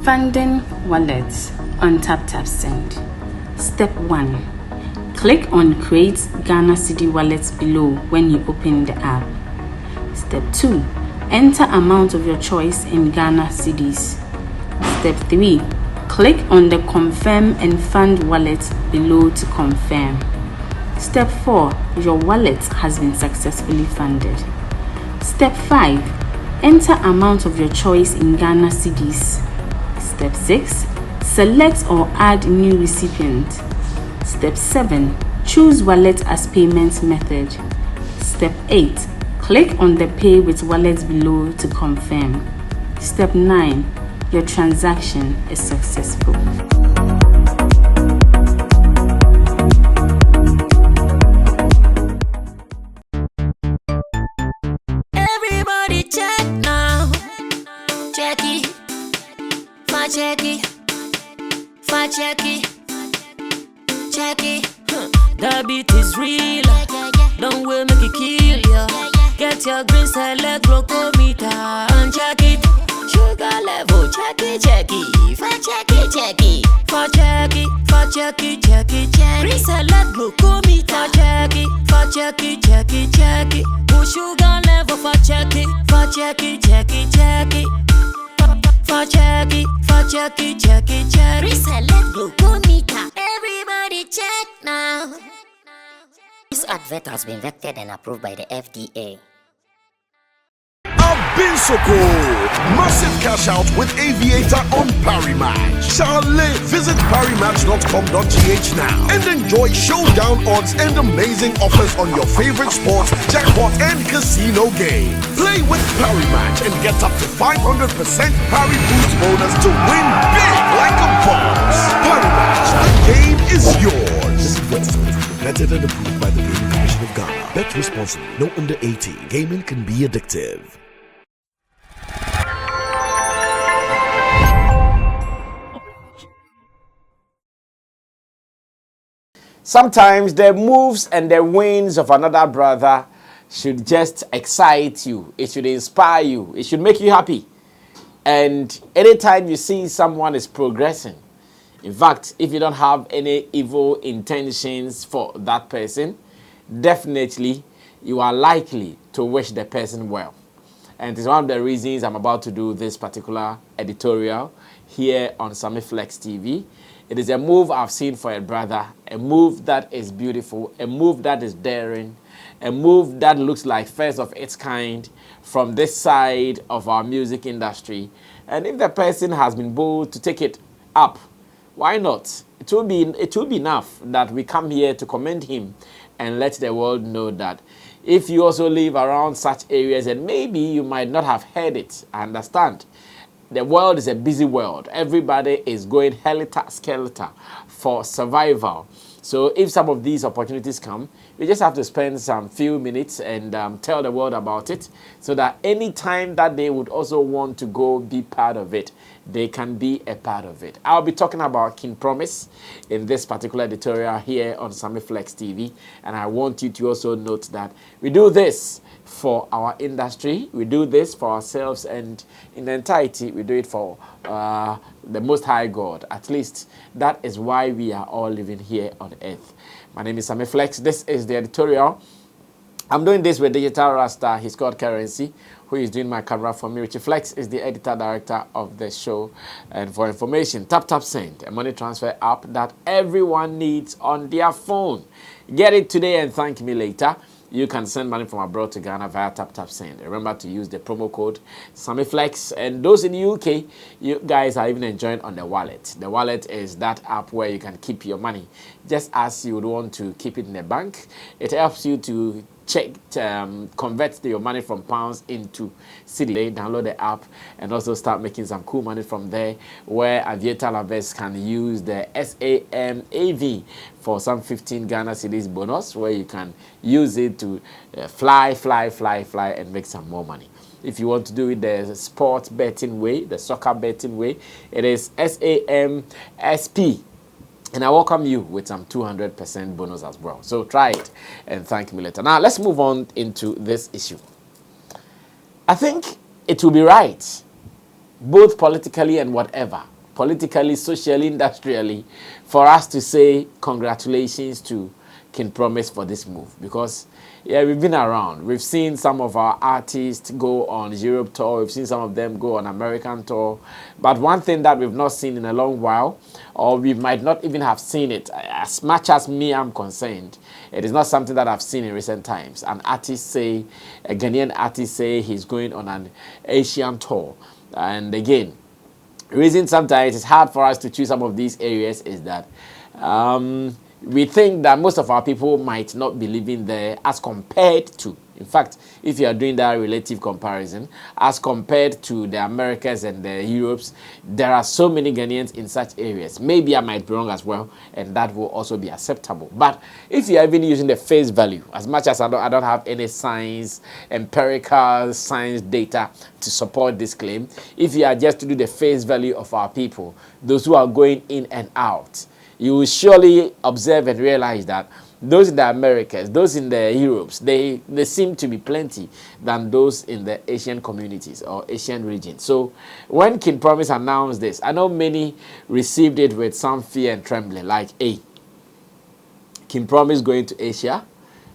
Funding wallets on TapTapSend. Step 1. Click on Create Ghana Cedi Wallets below when you open the app. Step 2. Enter amount of your choice in Ghana Cedis. Step 3. Click on the Confirm and Fund wallet below to confirm. Step 4. Your wallet has been successfully funded. Step 5. Enter amount of your choice in Ghana Cedis. Step 6. Select or add new recipient. Step 7. Choose wallet as payment method. Step 8. Click on the Pay with Wallet below to confirm. Step 9. Your transaction is successful. Everybody check now. Check it. Check it. Check it. Check it. The beat is real. Don't wait, make it kill ya. Get your green select glucometer and check it. Sugar level, check it, check it. Check it, check it. Check it, check it, check it, check it. Green select glucometer, check it, check it, check it, check it. Put sugar level, check it, check it, check it, check it. Check it, check it, check it, check it. Select glucometer. Everybody check now. This advert has been vetted and approved by the FDA. Been so cool. Massive cash out with Aviator on Parimatch. Charlie, visit parimatch.com.gh now and enjoy showdown odds and amazing offers on your favorite sports, jackpot and casino game. Play with Parimatch and get up to 500% Pari Boost bonus to win big like a boss. Parimatch, the game is yours. This is Westwood, vetted and approved by the Gaming Commission of Ghana. Bet responsibly. No under 18. Gaming can be addictive. Sometimes the moves and the wins of another brother should just excite you. It should inspire you. It should make you happy. And anytime you see someone is progressing, in fact, if you don't have any evil intentions for that person, definitely you are likely to wish the person well. And it's one of the reasons I'm about to do this particular editorial here on Sammy Flex TV. It is a move I've seen for a brother, a move that is beautiful, a move that is daring, a move that looks like first of its kind from this side of our music industry. And if the person has been bold to take it up, why not? It will be enough that we come here to commend him and let the world know that if you also live around such areas and maybe you might not have heard it, I understand. The world is a busy world. Everybody is going helter-skelter for survival. So if some of these opportunities come, we just have to spend some few minutes and tell the world about it so that any time that they would also want to go be part of it, they can be a part of it. I'll be talking about King Promise in this particular editorial here on Sammy Flex TV. And I want you to also note that we do this for our industry, we do this for ourselves, and in entirety, we do it for the Most High God. At least that is why we are all living here on earth. My name is Sammy Flex. This is the editorial. I'm doing this with Digital Rasta. He's called Currency, who is doing my camera for me. Richie Flex is the editor-director of the show. And for information, TapTapSend, a money transfer app that everyone needs on their phone. Get it today and thank me later. You can send money from abroad to Ghana via TapTapSend. Remember to use the promo code SammyFlex. And those in the UK, you guys are even enjoying on the wallet. The wallet is that app where you can keep your money just as you would want to keep it in a bank. It helps you to convert your money from pounds into cedi. Download the app and also start making some cool money from there, where Aviator lovers can use the SAMAV for some 15 Ghana cedis bonus, where you can use it to fly and make some more money. If you want to do it the sport betting way, the soccer betting way, it is SAMSP. And I welcome you with some 200% bonus as well. So try it and thank me later. Now, let's move on into this issue. I think it will be right, both politically and whatever, politically, socially, industrially, for us to say congratulations to King Promise for this move. Because yeah, we've been around. We've seen some of our artists go on Europe tour. We've seen some of them go on American tour. But one thing that we've not seen in a long while, or we might not even have seen it, as much as me I'm concerned, it is not something that I've seen in recent times. An artist say, a Ghanaian artist say he's going on an Asian tour. And again, the reason sometimes it's hard for us to choose some of these areas is that we think that most of our people might not be living there as compared to, in fact, if you are doing that relative comparison, as compared to the Americas and the Europes, there are so many Ghanaians in such areas. Maybe I might be wrong as well, and that will also be acceptable. But if you are even using the face value, as much as I don't have any science, empirical science data to support this claim, if you are just to do the face value of our people, those who are going in and out, you will surely observe and realize that those in the Americas, those in the Europes, they seem to be plenty than those in the Asian communities or Asian regions. So when King Promise announced this, I know many received it with some fear and trembling, like, hey, King Promise going to Asia?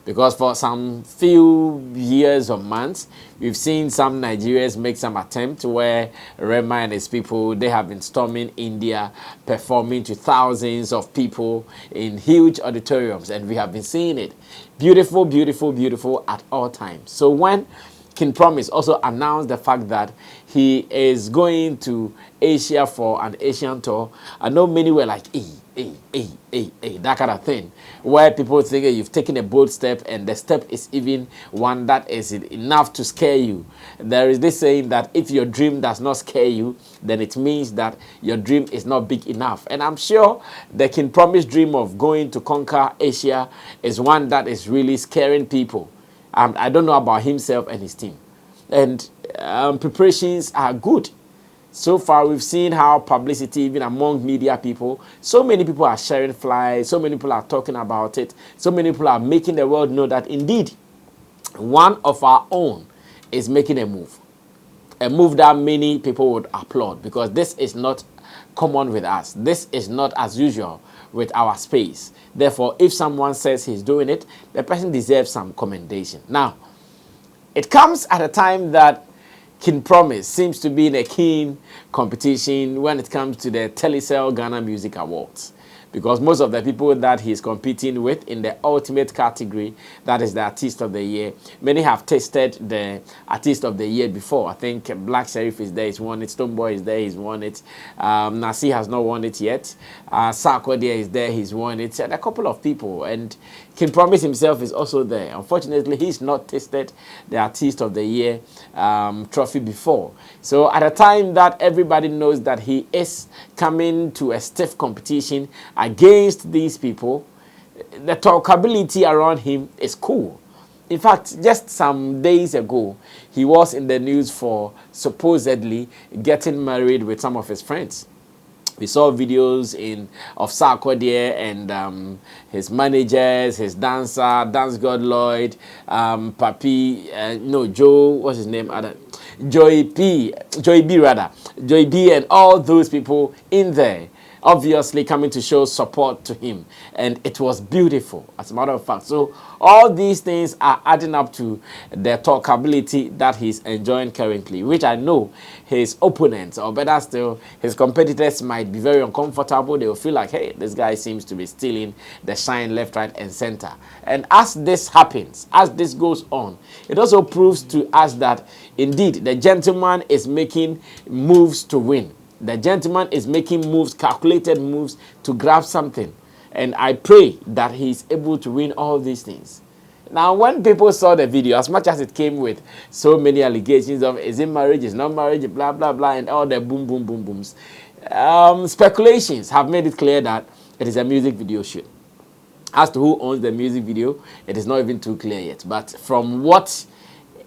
Because for some few years or months, we've seen some Nigerians make some attempt where Rema and his people, they have been storming India, performing to thousands of people in huge auditoriums, and we have been seeing it. Beautiful, beautiful, beautiful at all times. So when King Promise also announced the fact that he is going to Asia for an Asian tour, I know many were like, that kind of thing, where people think you've taken a bold step, and the step is even one that is enough to scare you. There is this saying that if your dream does not scare you, then it means that your dream is not big enough. And I'm sure the King Promise dream of going to conquer Asia is one that is really scaring people. I don't know about himself and his team. And preparations are good. So far, we've seen how publicity, even among media people, so many people are sharing flyers, so many people are talking about it, so many people are making the world know that indeed, one of our own is making a move that many people would applaud, because this is not common with us. This is not as usual with our space. Therefore, if someone says he's doing it, the person deserves some commendation. Now, it comes at a time that King Promise seems to be in a keen competition when it comes to the Telecel Ghana Music Awards. Because most of the people that he's competing with in the ultimate category, that is the Artist of the Year, many have tasted the Artist of the Year before. I think Black Sheriff is there, he's won it. Stonebwoy is there, he's won it. Nasi has not won it yet. Sarkodie is there, he's won it. And a couple of people. And King Promise himself is also there. Unfortunately, he's not tasted the Artist of the Year trophy before. So at a time that everybody knows that he is coming to a stiff competition against these people, the talkability around him is cool. In fact, just some days ago, he was in the news for supposedly getting married with some of his friends. We saw videos of Sarkodie and his managers, his dancer, Dance God Lloyd, Joe, what's his name? Joy B, and all those people in there, obviously coming to show support to him. And it was beautiful, as a matter of fact. So all these things are adding up to the talkability that he's enjoying currently, which I know his opponents, or better still, his competitors might be very uncomfortable. They will feel like, hey, this guy seems to be stealing the shine left, right, and center. And as this happens, as this goes on, it also proves to us that indeed the gentleman is making moves to win. The gentleman is making moves, calculated moves to grab something. And I pray that he's able to win all these things. Now, when people saw the video, as much as it came with so many allegations of is it marriage, is not marriage, blah, blah, blah, and all the boom, boom, boom, booms, speculations have made it clear that it is a music video shoot. As to who owns the music video, it is not even too clear yet. But from what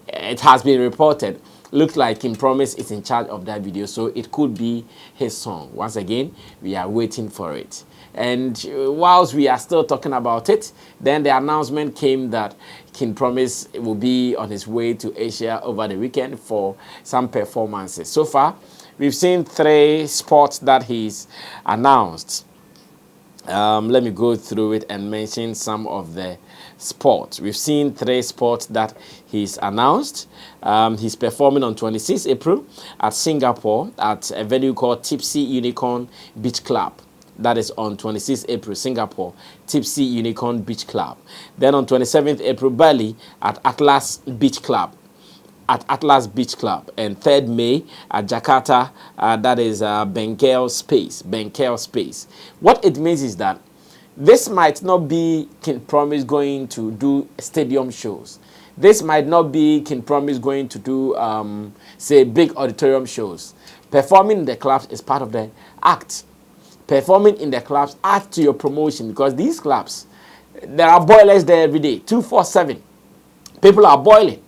it has been reported, looks like King Promise is in charge of that video, so it could be his song. Once again, we are waiting for it. And whilst we are still talking about it, then the announcement came that King Promise will be on his way to Asia over the weekend for some performances. So far, we've seen 3 sports that he's announced. Let me go through it and mention some of the sports. We've seen 3 sports that he's announced. He's performing on 26 April at Singapore at a venue called Tipsy Unicorn Beach Club. That is on 26 April, Singapore, Tipsy Unicorn Beach Club. Then on 27th April, Bali at Atlas Beach Club. And 3rd May at Jakarta, that is Bengkel Space. What it means is that this might not be King Promise going to do stadium shows. This might not be King Promise going to do, say, big auditorium shows. Performing in the clubs is part of the act. Performing in the clubs adds to your promotion, because these clubs, there are boilers there every day, 247. People are boiling.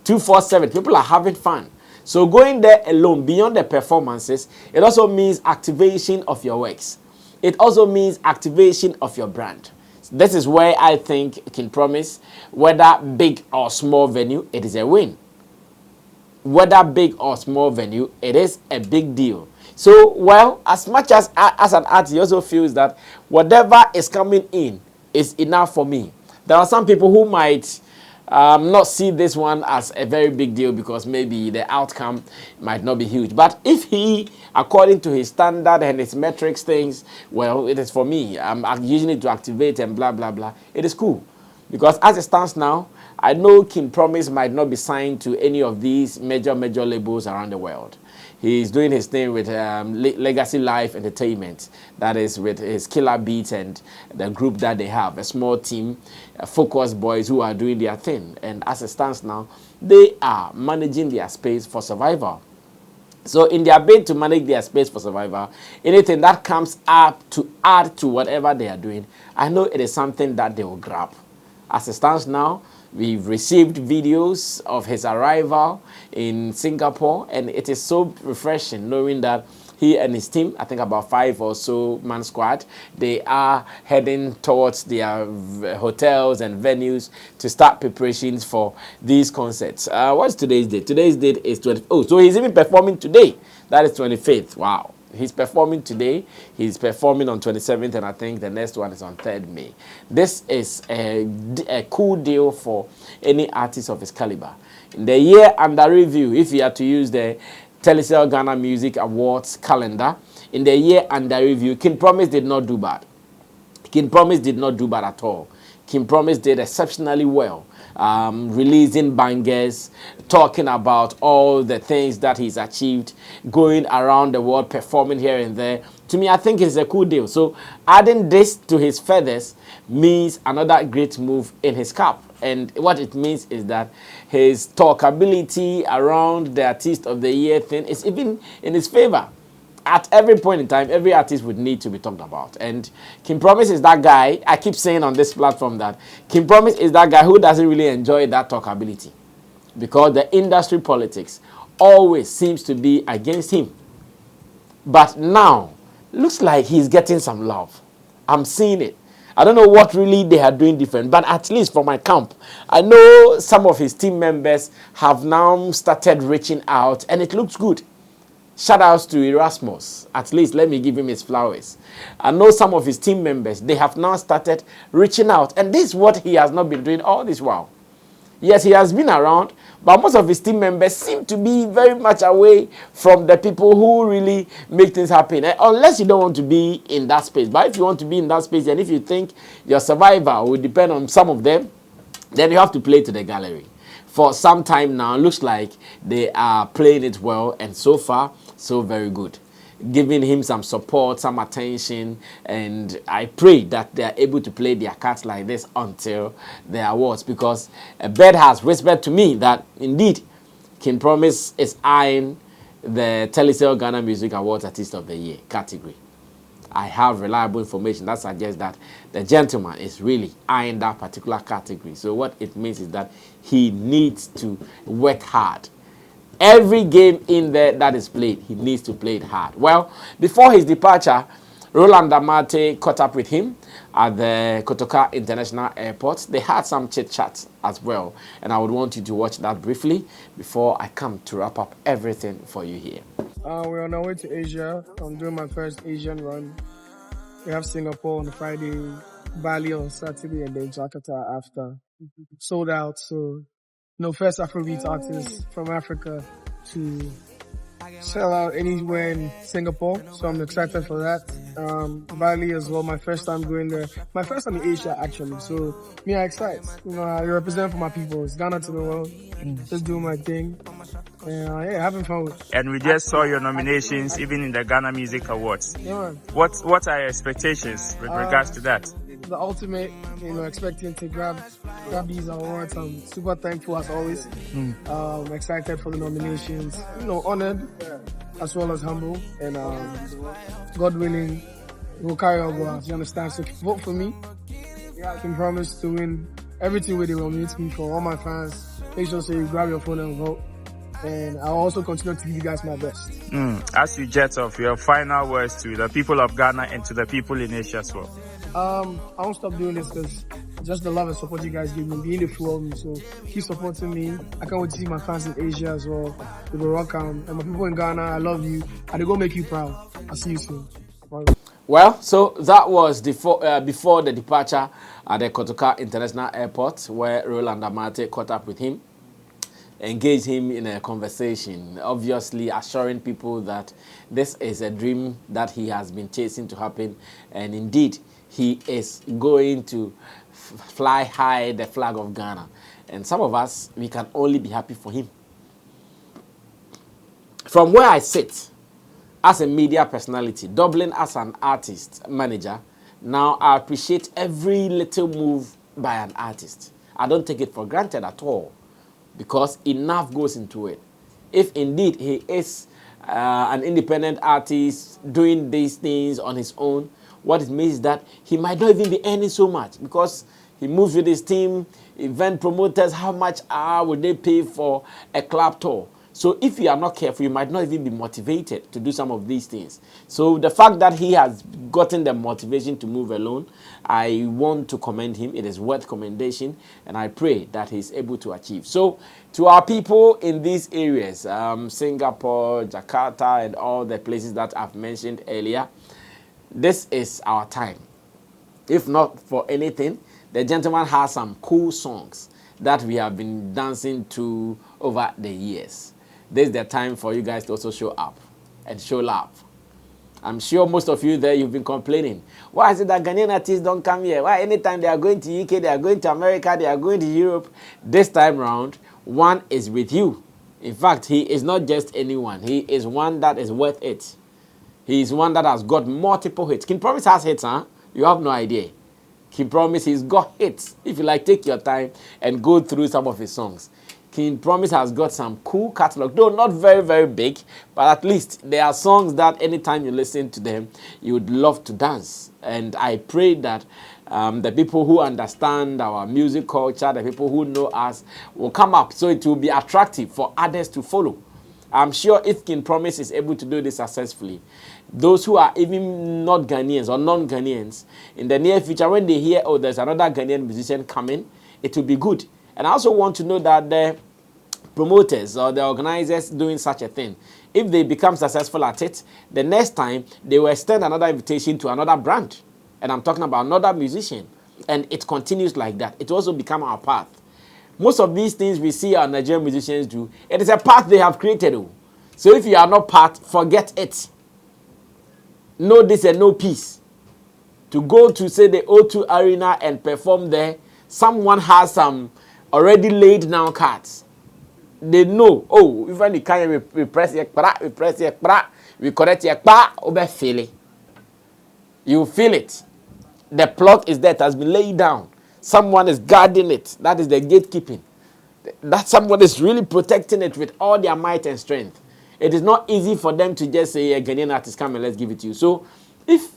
247. People are having fun. So going there alone, beyond the performances, it also means activation of your works. It also means activation of your brand. This is where I think King Promise, whether big or small venue, it is a win. Whether big or small venue, it is a big deal. So, well, as much as an artist, he also feels that whatever is coming in is enough for me. There are some people who might not see this one as a very big deal because maybe the outcome might not be huge. But if he, according to his standard and his metrics things, well, it is for me. I'm using it to activate and blah, blah, blah. It is cool. Because as it stands now, I know King Promise might not be signed to any of these major labels around the world. He's doing his thing with Legacy Life Entertainment. That is with his Killer Beats and the group that they have. A small team, focused boys who are doing their thing. And as it stands now, they are managing their space for survival. So in their bid to manage their space for survival, anything that comes up to add to whatever they are doing, I know it is something that they will grab. As it stands now, we've received videos of his arrival in Singapore, and it is so refreshing knowing that he and his team, I think about 5 or so man squad, they are heading towards their hotels and venues to start preparations for these concerts. What's today's date? Today's date is 20. Oh, so he's even performing today. That is 25th. Wow. He's performing today. He's performing on 27th, and I think the next one is on 3rd May. This is a cool deal for any artist of his caliber. In the year under review, if you had to use the Telecel Ghana Music Awards calendar, in the year under review, King Promise did not do bad. King Promise did not do bad at all. King Promise did exceptionally well. Releasing bangers, talking about all the things that he's achieved, going around the world, performing here and there. To me, I think it's a cool deal. So adding this to his feathers means another great move in his cap. And what it means is that his talkability around the Artist of the Year thing is even in his favor. At every point in time, every artist would need to be talked about. And King Promise is that guy. I keep saying on this platform that King Promise is that guy who doesn't really enjoy that talkability, because the industry politics always seems to be against him. But now, looks like he's getting some love. I'm seeing it. I don't know what really they are doing different, but at least for my camp, I know some of his team members have now started reaching out, and it looks good. Shout outs to Erasmus. At least let me give him his flowers. I know some of his team members, they have now started reaching out. And this is what he has not been doing all this while. Yes, he has been around, but most of his team members seem to be very much away from the people who really make things happen. Unless you don't want to be in that space. But if you want to be in that space, and if you think your survival will depend on some of them, then you have to play to the gallery. For some time now, looks like they are playing it well, and so far, so very good. Giving him some support, some attention, and I pray that they are able to play their cards like this until the awards, because a bird has whispered to me that indeed King Promise is eyeing the Telecel Ghana Music Awards Artist of the Year category. I have reliable information that suggests that the gentleman is really eyeing that particular category. So what it means is that he needs to work hard. Every game in there that is played, he needs to play it hard. Well, before his departure, Roland Amate caught up with him at the Kotoka International Airport. They had some chit-chat as well, and I would want you to watch that briefly before I come to wrap up everything for you here. We're on our way to Asia. I'm doing my first Asian run. We have Singapore on Friday, Bali on Saturday, and then Jakarta after. Sold out. So, first Afrobeat artist from Africa to sell out anywhere in Singapore. So I'm excited for that. Bali as well. My first time going there. My first time in Asia actually. So me, I excited. I represent for my people. It's Ghana to the world. Just doing my thing. Yeah, having fun with. And we just saw your nominations even in the Ghana Music Awards. Yeah, man. What are your expectations with regards to that? The ultimate, expecting to grab these awards. I'm super thankful as always. Excited for the nominations. Honored as well as humble. And God willing, we'll carry on well. You understand? So vote for me. I can promise to win everything where they will meet me. For all my fans, make sure you grab your phone and vote. And I'll also continue to give you guys my best. As you jet off, your final words to the people of Ghana and to the people in Asia as well. I won't stop doing this because just the love and support you guys give me, being the fuel of me. So keep supporting me. I can't wait to see my fans in Asia as well. We will rock and my people in Ghana, I love you. And they go make you proud. I'll see you soon. Bye. Well, so that was before the departure at the Kotoka International Airport, where Roland Amate caught up with him, engaged him in a conversation, obviously assuring people that this is a dream that he has been chasing to happen, and indeed he is going to fly high the flag of Ghana. And some of us, we can only be happy for him. From where I sit, as a media personality, doubling as an artist manager, now I appreciate every little move by an artist. I don't take it for granted at all, because enough goes into it. If indeed he is an independent artist doing these things on his own, what it means is that he might not even be earning so much, because he moves with his team, event promoters, how much would they pay for a club tour? So if you are not careful, you might not even be motivated to do some of these things. So the fact that he has gotten the motivation to move alone, I want to commend him. It is worth commendation, and I pray that he is able to achieve. So to our people in these areas, Singapore, Jakarta, and all the places that I've mentioned earlier, this is our time. If not for anything, the gentleman has some cool songs that we have been dancing to over the years. This is the time for you guys to also show up and show love. I'm sure most of you there, you've been complaining. Why is it that Ghanaian artists don't come here? Why anytime they are going to UK, they are going to America, they are going to Europe? This time round, one is with you. In fact, he is not just anyone. He is one that is worth it. He is one that has got multiple hits. King Promise has hits, huh? You have no idea. King Promise, he's got hits. If you like, take your time and go through some of his songs. King Promise has got some cool catalog, though not very, very big, but at least there are songs that anytime you listen to them, you would love to dance. And I pray that the people who understand our music culture, the people who know us, will come up so it will be attractive for others to follow. I'm sure if King Promise is able to do this successfully, those who are even not Ghanaians or non-Ghanaians, in the near future, when they hear, oh, there's another Ghanaian musician coming, it will be good. And I also want to know that the promoters or the organizers doing such a thing, if they become successful at it, the next time they will extend another invitation to another brand. And I'm talking about another musician. And it continues like that. It also become our path. Most of these things we see our Nigerian musicians do, it is a path they have created. So if you are not part, forget it. No this and no peace. To go to, say, the O2 Arena and perform there, someone has some already laid down cards. They know, oh, even the kind we press here, we press here, we correct here, feel it. You feel it. The plot is there, it has been laid down. Someone is guarding it. That is the gatekeeping. That someone is really protecting it with all their might and strength. It is not easy for them to just say, a Ghanaian artist, come and let's give it to you. So if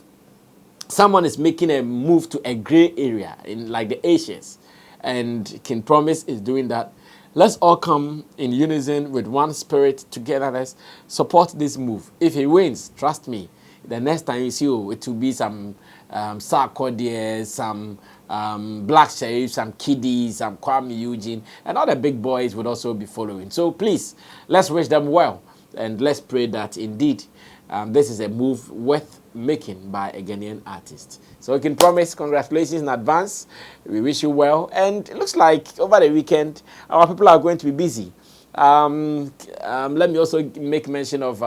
someone is making a move to a gray area, in like the Asians, and King Promise is doing that, let's all come in unison with one spirit together. Let's support this move. If he wins, trust me, the next time you see, oh, it will be some Sarkodie, some Black Sheriff, some Kiddies, some Kwame Eugene, and all the big boys would also be following. So please, let's wish them well. And let's pray that indeed this is a move worth making by a Ghanaian artist. So we can promise congratulations in advance. We wish you well. And it looks like over the weekend, our people are going to be busy. Let me also make mention of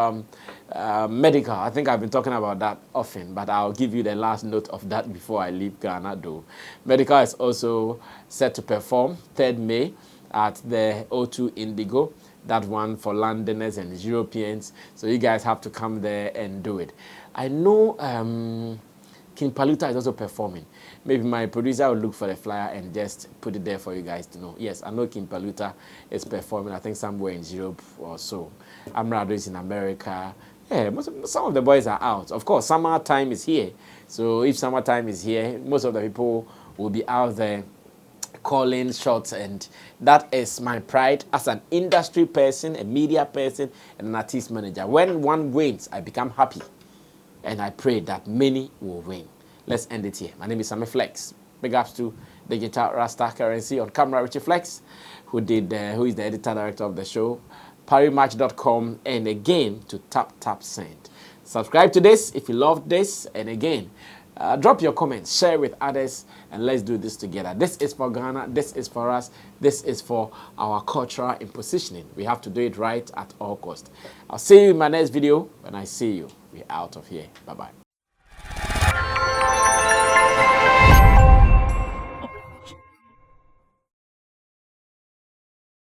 medical. I think I've been talking about that often, but I'll give you the last note of that before I leave Ghana, though. Medical is also set to perform 3rd May at the O2 Indigo. That one for Londoners and Europeans. So you guys have to come there and do it. I know King Paluta is also performing. Maybe my producer will look for the flyer and just put it there for you guys to know. Yes, I know King Paluta is performing, I think somewhere in Europe or so. Amrado is in America. Yeah, some of the boys are out. Of course, summertime is here. So if summertime is here, most of the people will be out there calling shots, and that is my pride as an industry person, a media person, and an artist manager. When one wins, I become happy, and I pray that many will win. Let's end it here. My name is Sammy Flex. Big ups to Digital Rasta Currency, on camera Richie Flex, who is the editor director of the show, parimatch.com, and again to Tap Send. Subscribe to this if you loved this, and again, drop your comments, share with others, and let's do this together. This is for Ghana, this is for us, this is for our cultural impositioning. We have to do it right at all costs. I'll see you in my next video. When I see you, we're out of here. Bye-bye.